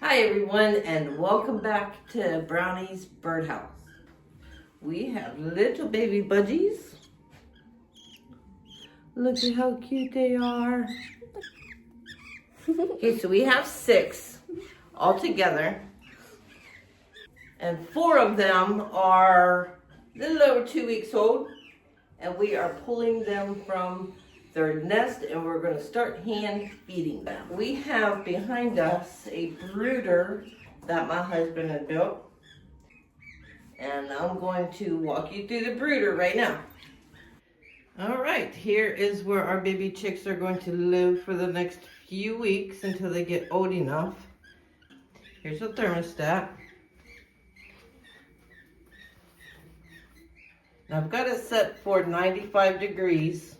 Hi everyone, and welcome back to Brownie's Birdhouse. We have little baby budgies. Look at how cute they are. Okay, so we have 6 all together, and 4 of them are a little over 2 weeks old, and we are pulling them from their nest, and we're going to start hand feeding them. We have behind us a brooder that my husband had built. And I'm going to walk you through the brooder right now. All right, here is where our baby chicks are going to live for the next few weeks until they get old enough. Here's a thermostat. Now I've got it set for 95 degrees.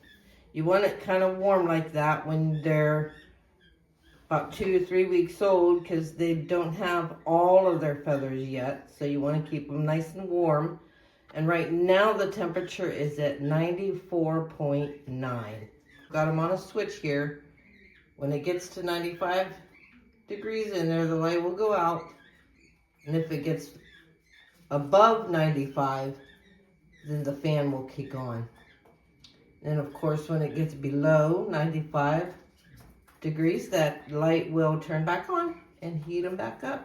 You want it kind of warm like that when they're about 2 to 3 weeks old, because they don't have all of their feathers yet. So you want to keep them nice and warm. And right now the temperature is at 94.9. Got them on a switch here. When it gets to 95 degrees in there, the light will go out. And if it gets above 95, then the fan will kick on. And of course, when it gets below 95 degrees, that light will turn back on and heat them back up.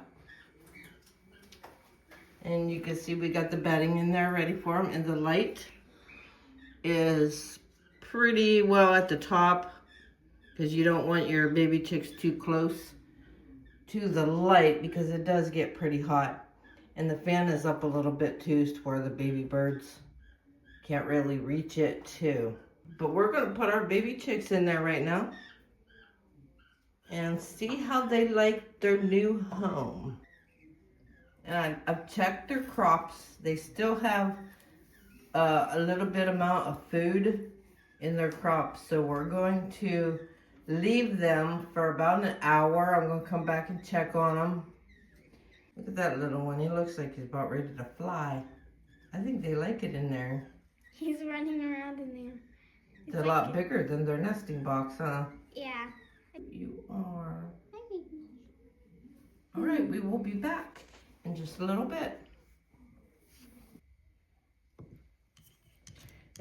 And you can see we got the bedding in there ready for them. And the light is pretty well at the top, because you don't want your baby chicks too close to the light, because it does get pretty hot. And the fan is up a little bit too, to where the baby birds can't really reach it too. But we're going to put our baby chicks in there right now and see how they like their new home. And I've checked their crops. They still have a little bit amount of food in their crops. So we're going to leave them for about an hour. I'm going to come back and check on them. Look at that little one. He looks like he's about ready to fly. I think they like it in there. He's running around in there. It's a lot bigger than their nesting box, huh? Yeah. You are. All right, we will be back in just a little bit.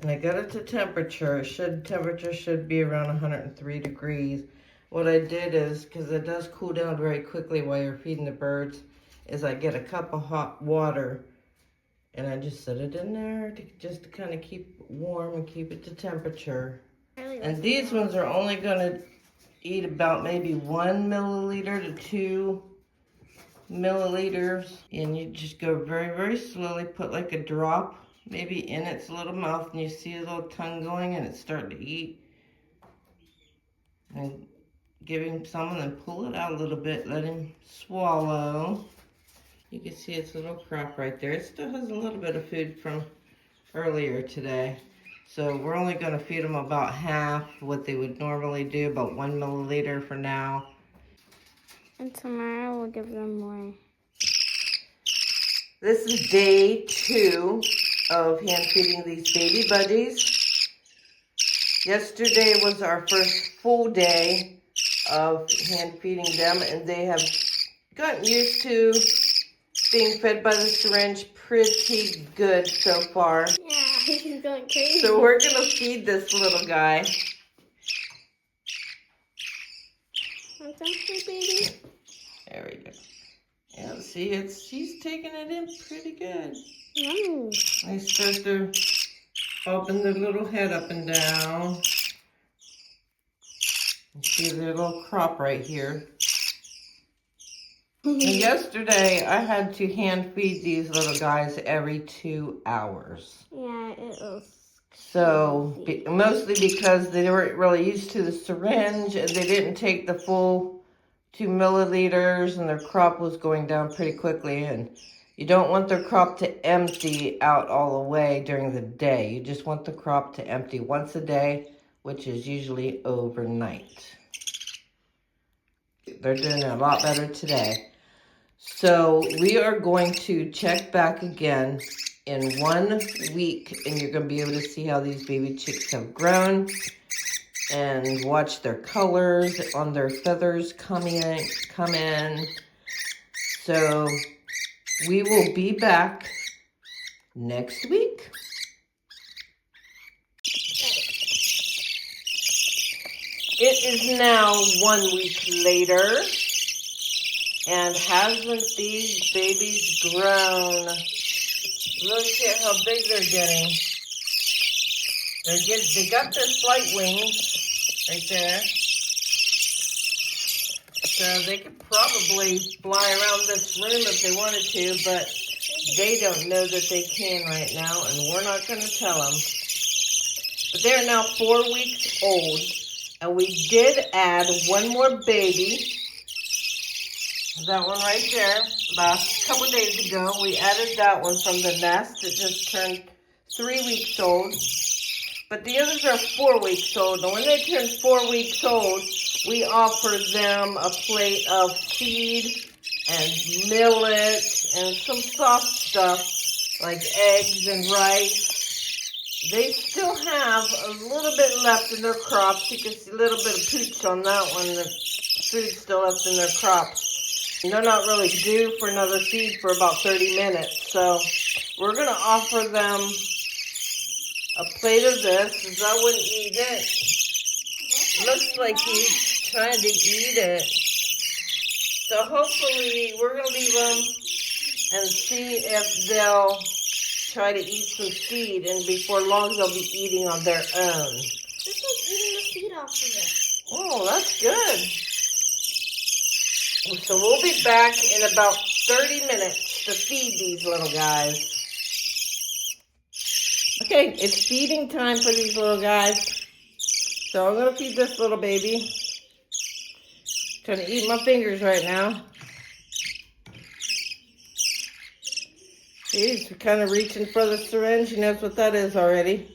And I got it to temperature. Temperature should be around 103 degrees. What I did is, because it does cool down very quickly while you're feeding the birds, is I get a cup of hot water and I just set it in there just to kind of keep it warm and keep it to temperature. And these ones are only going to eat about maybe 1 milliliter to 2 milliliters. And you just go very, very slowly. Put like a drop maybe in its little mouth, and you see a little tongue going, and it's starting to eat. And give him some and then pull it out a little bit. Let him swallow. You can see its little crop right there. It still has a little bit of food from earlier today. So we're only going to feed them about half what they would normally do, about 1 milliliter for now. And tomorrow we'll give them more. This is day 2 of hand feeding these baby budgies. Yesterday was our first full day of hand feeding them, and they have gotten used to being fed by the syringe pretty good so far. Yeah, he's going crazy. So we're going to feed this little guy. Want some food, baby? There we go. Yeah, see, she's taking it in pretty good. Yummy. They start to open their little head up and down. You see their little crop right here. And yesterday, I had to hand feed these little guys every 2 hours. Yeah, it was. So, mostly because they weren't really used to the syringe, and they didn't take the full 2 milliliters, and their crop was going down pretty quickly. And you don't want their crop to empty out all the way during the day. You just want the crop to empty once a day, which is usually overnight. They're doing a lot better today. So we are going to check back again in 1 week, and you're going to be able to see how these baby chicks have grown and watch their colors on their feathers come in, So we will be back next week. It is now 1 week later, and hasn't these babies grown? Look at how big they're getting. They got their flight wings right there. So they could probably fly around this room if they wanted to, but they don't know that they can right now, and we're not going to tell them. But they're now 4 weeks old, and we did add one more baby. That one right there. Last couple days ago, we added that one from the nest. It just turned 3 weeks old. But the others are 4 weeks old. And when they turn 4 weeks old, we offer them a plate of seed and millet and some soft stuff like eggs and rice. They still have a little bit left in their crops. You can see a little bit of pooch on that one. The food's still left in their crops. And they're not really due for another feed for about 30 minutes. So we're going to offer them a plate of this, because I wouldn't eat it. Looks like he's trying to eat it. So hopefully we're going to leave them and see if they'll try to eat some seed, and before long they'll be eating on their own. Just like eating the seed off of it. Oh, that's good. So we'll be back in about 30 minutes to feed these little guys. Okay, it's feeding time for these little guys. So I'm going to feed this little baby. Trying to eat my fingers right now. He's kind of reaching for the syringe. He knows what that is already.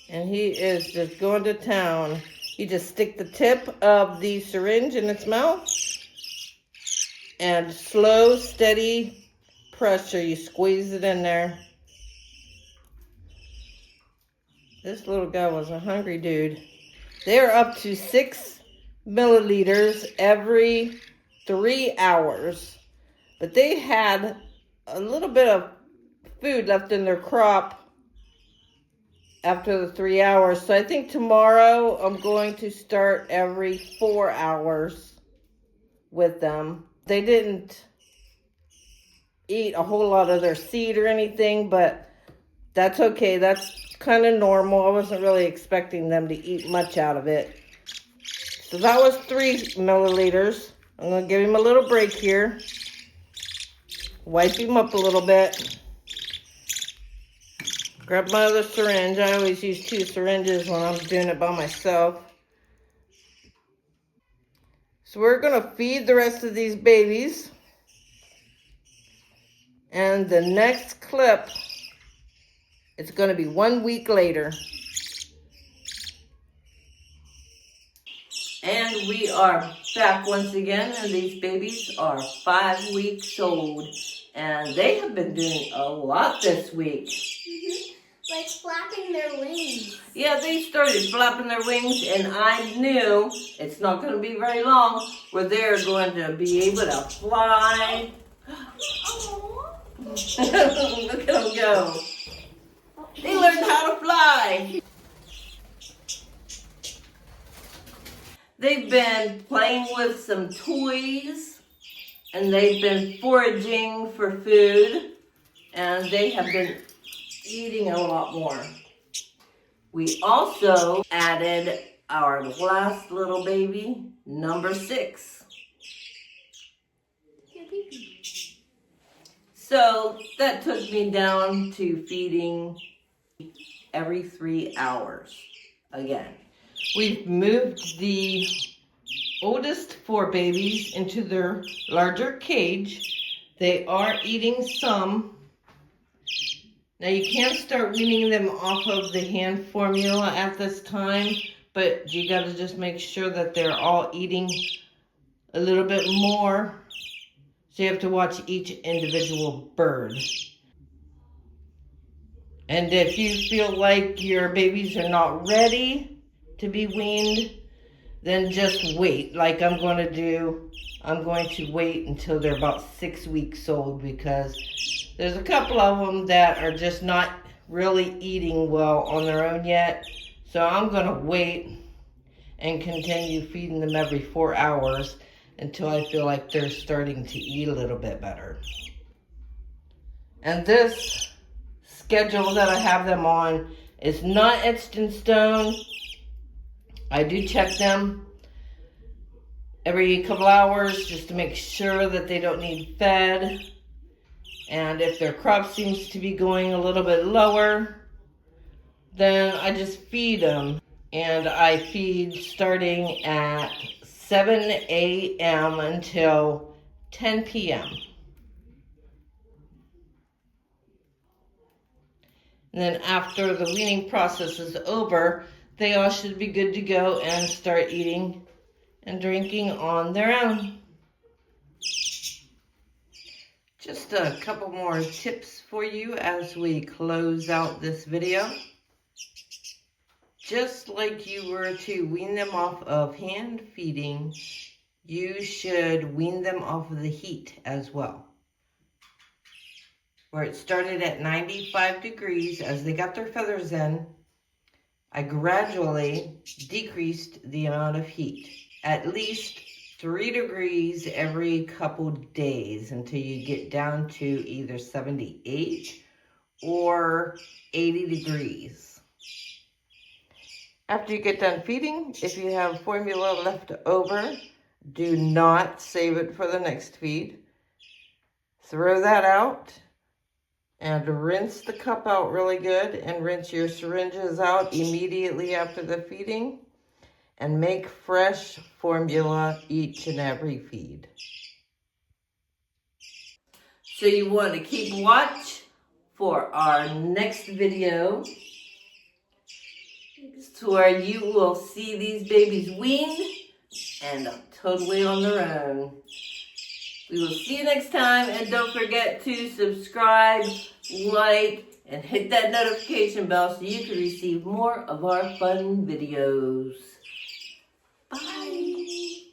And he is just going to town. You just stick the tip of the syringe in its mouth. And slow, steady pressure. You squeeze it in there. This little guy was a hungry dude. They're up to 6 milliliters every 3 hours. But they had a little bit of food left in their crop after the 3 hours. So I think tomorrow I'm going to start every 4 hours with them. They didn't eat a whole lot of their seed or anything, but that's okay. That's kind of normal. I wasn't really expecting them to eat much out of it. So that was 3 milliliters. I'm going to give him a little break here. Wipe him up a little bit. Grab my other syringe. I always use 2 syringes when I'm doing it by myself. So we're going to feed the rest of these babies. And the next clip, it's going to be 1 week later. And we are back once again, and these babies are 5 weeks old. And they have been doing a lot this week. Like flapping their wings. Yeah, they started flapping their wings, and I knew it's not going to be very long where they're going to be able to fly. Look at them go. They learned how to fly. They've been playing with some toys, and they've been foraging for food, and they have been eating a lot more. We also added our last little baby, number 6. So that took me down to feeding every 3 hours again. We've moved the oldest 4 babies into their larger cage. They are eating some. Now you can't start weaning them off of the hand formula at this time, but you got to just make sure that they're all eating a little bit more. So you have to watch each individual bird. And if you feel like your babies are not ready to be weaned, then just wait. Like I'm going to do, I'm going to wait until they're about 6 weeks old, because there's a couple of them that are just not really eating well on their own yet. So I'm going to wait and continue feeding them every 4 hours until I feel like they're starting to eat a little bit better. And this schedule that I have them on is not etched in stone. I do check them every couple hours just to make sure that they don't need fed. And if their crop seems to be going a little bit lower, then I just feed them. And I feed starting at 7 a.m. until 10 p.m. And then after the weaning process is over, they all should be good to go and start eating and drinking on their own. Just a couple more tips for you as we close out this video. Just like you were to wean them off of hand feeding, you should wean them off of the heat as well. Where it started at 95 degrees, as they got their feathers in, I gradually decreased the amount of heat, at least 3 degrees every couple days, until you get down to either 78 or 80 degrees. After you get done feeding, if you have formula left over, do not save it for the next feed. Throw that out and rinse the cup out really good, and rinse your syringes out immediately after the feeding, and make fresh formula each and every feed. So you want to keep watch for our next video, to where you will see these babies weaned and totally on their own. We will see you next time, and don't forget to subscribe, like, and hit that notification bell so you can receive more of our fun videos. Bye.